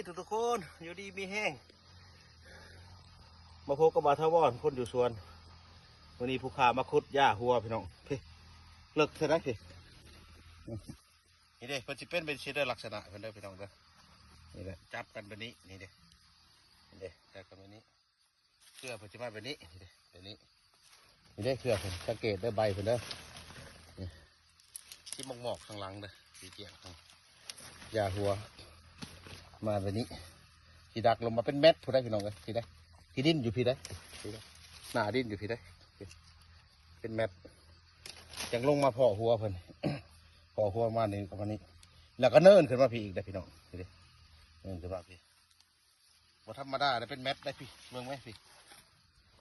ทุกคนอยู่ดีมีแห้งมาพบกับบาทวอนคนอยู่สวนวันนี้ผู้ขามาขุดหญ้าหัวพี่น้องพี่เลิกใช่ไหมพี่นี่เด้เพิ่นสิเป็นชีเดอร์ลักษณะเพิ่นเด้อพี่น้องเด้อนี่แหละจับกันแบบนี้นี่เด้นี่เด้จับกันแบบนี้เสื้อเพิ่นสิมาแบบนี้นี่เด้แบบนี้นี่เด้เสื้อเพิ่นสังเกตได้ใบเพิ่นเด้อนี่ที่หมอกข้างหลังเด้อสีเกี่ยงหญ้าหัวมาแบบนี้ที่ดักลงมาเป็นเม็ดผู้ได้พี่น้องเลยที่ได้ที่ดินอยู่พี่ได้หน้าดินอยู่พี่ได้เป็นเม็ดยังลงมาพอหัวเพิ่น พอหัวมานี่กับมันนี้แล้วก็เนินขึ้นมาพี่อีกได้พี่น้องพี่ได้เนินขึ้นมาพี่ว่าธรรมดาได้เป็นเม็ดได้พี่เมืองไหมพี่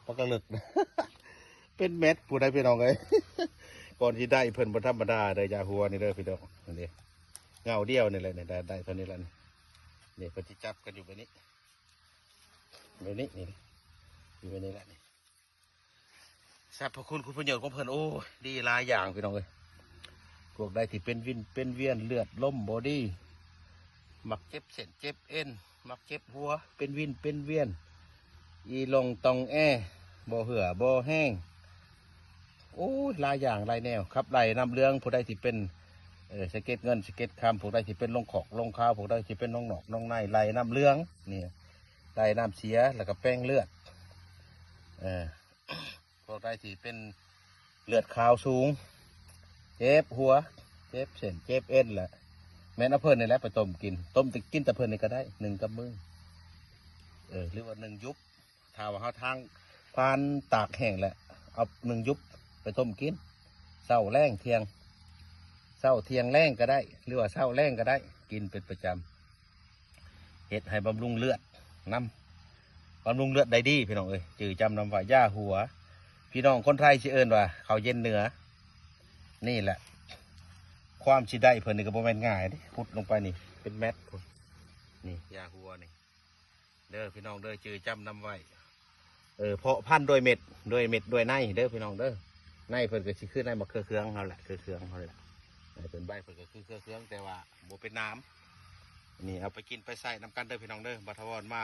ปากกระลึก เป็นเม็ดผู้ได้พี่น้องเลย ก่อนที่ได้เพิ่นว่าธรรมดาได้ยาหัวนี่เด้อพี่น้องนี่เงาเดียวนี่เลยเนี่ยได้เท่านี้แล้วนี่เพิ่นที่จับกันอยู่แบบนี้แบบนี้นี่อยู่แบบนี้แหละนี่สรรพคุณประโยชน์ของเพิ่นโอ้ดีหลายอย่างพี่น้องเลยพวกได้ที่เป็นวินเป็นเวียนเลือดล้มบอดี้มักเจ็บเส้นเจ็บเอ็นมักเจ็บหัวเป็นวินเป็นเวียนอีลงตองบ่เหื่อบ่แห้งโอ้หลายอย่างหลายแนวครับไหลน้ำเลี้ยงผู้ใดที่เป็นสเก็ตเงินสเก็ตคำพวกใดที่เป็นลงขอกลงข้าวพวกใดที่เป็นน้องหนอกน้องในไหลน้ำเลี้ยงนี่ไหลน้ำเสียแล้วก็แป้งเลือดพวกใดที่เป็นเลือดขาวสูงเจ็บหัวเจ็บเส้นเจ็บเอ็นแหละแม่นเอาเพิ่นนี่แหละไปต้มกินกินแต่เพิ่นนี่ก็ได้หนึ่งกับมือหรือว่าหนึ่งยุบถ้าว่าเขาทางพานตากแห้งแหละเอาหนึ่งยุบไปต้มกินเศร้าแรงเที่ยงเศร้าเที่ยงแรงก็ได้หรือว่าเศร้าแรงก็ได้กินเป็นประจำเห็ดให้บำรุงเลือดน้ำบำรุงเลือดได้ดีพี่น้องเอ้ยจือจำนำว่าย่าหัวพี่น้องคนไทยชื่อเอิญว่าเขาเย็นเหนือนี่แหละความชิได้เพิ่นนี่ก็บ่แม่นง่ายดิพุดลงไปนี่เป็นแมทนี่ยาหัวนี่เด้อพี่น้องเด้อจือจำนำไว้เพาะพันธุ์โดยเม็ดโดยในเด้อพี่น้องเด้อในเพิ่นก็สิขึ้นในมะเขือเครื่องเขาแหละเครื่องเขาแหละเป็นใบเพิ่นก็คือเครื่องแต่ว่าบ่เป็นน้ำนี่เอาไปกินไปใส่น้ำกันเด้อพี่น้องเด้อบัทวรมา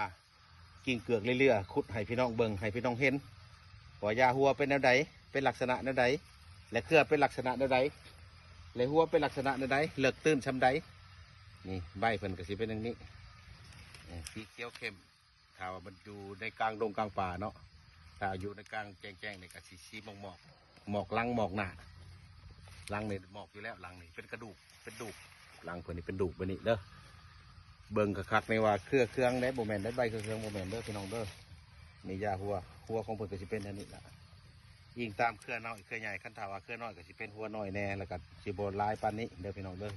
กิ่งเกือกเรื่อยๆขุดให้พี่น้องเบิ่งให้พี่น้องเห็นว่ายาหัวเป็นแนวใดเป็นลักษณะแนวใดและเครือเป็นลักษณะแนวใดและหัวเป็นลักษณะแนวใดเลิกตื้นช้ำใดนี่ใบเพิ่นก็สิเป็นอย่างนี้สีเขียวเข้มถ้าว่ามันอยู่ในกลางดงกลางป่าเนาะถ้าอยู่ในกลางแจ้งๆในกระสีหมอกลังหมอกหนาลังนี่หมอกอยู่แล้วลังนี่เป็นกระดูกลังเพิ่นนี่เป็นดูกแบบนี้เด้อเบิ่งคักๆในว่าเครื่องได้โมเมนต์ได้ใบเครื่องโมเมนต์เด้อพี่น้องเด้อนี่ยาหัวของเพิ่นก็สิเป็นอันนี้ละยิงตามเครือน้อยเครือใหญ่ขั้นถาว่าเครือน้อยก็สิเป็นหัวน้อยแน่แล้วก็สิบ่ลายปานนี้เด้อพี่น้องเด้อ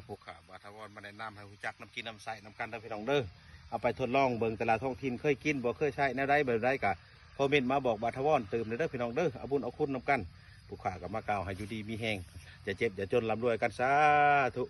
ผู้ข่าวบาทวรมาแนะนำให้รู้จักน้ำกินน้ำใสน้ำกันเด้อพี่น้องเด้อเอาไปทดลองเบิ่งแต่ละท้องถิ่นเคยกินบ่เคยใช้แนวใดแบบใดก็คอมเมนต์มาบอกบาทวรเติมเด้อพี่น้องเด้อเอาบุญเอาคุณน้ำกันผู้ข่ากับมากล่าวให้อยู่ดีมีแห้งอย่าเจ็บอย่าจนร่ำรวยกันสาธุ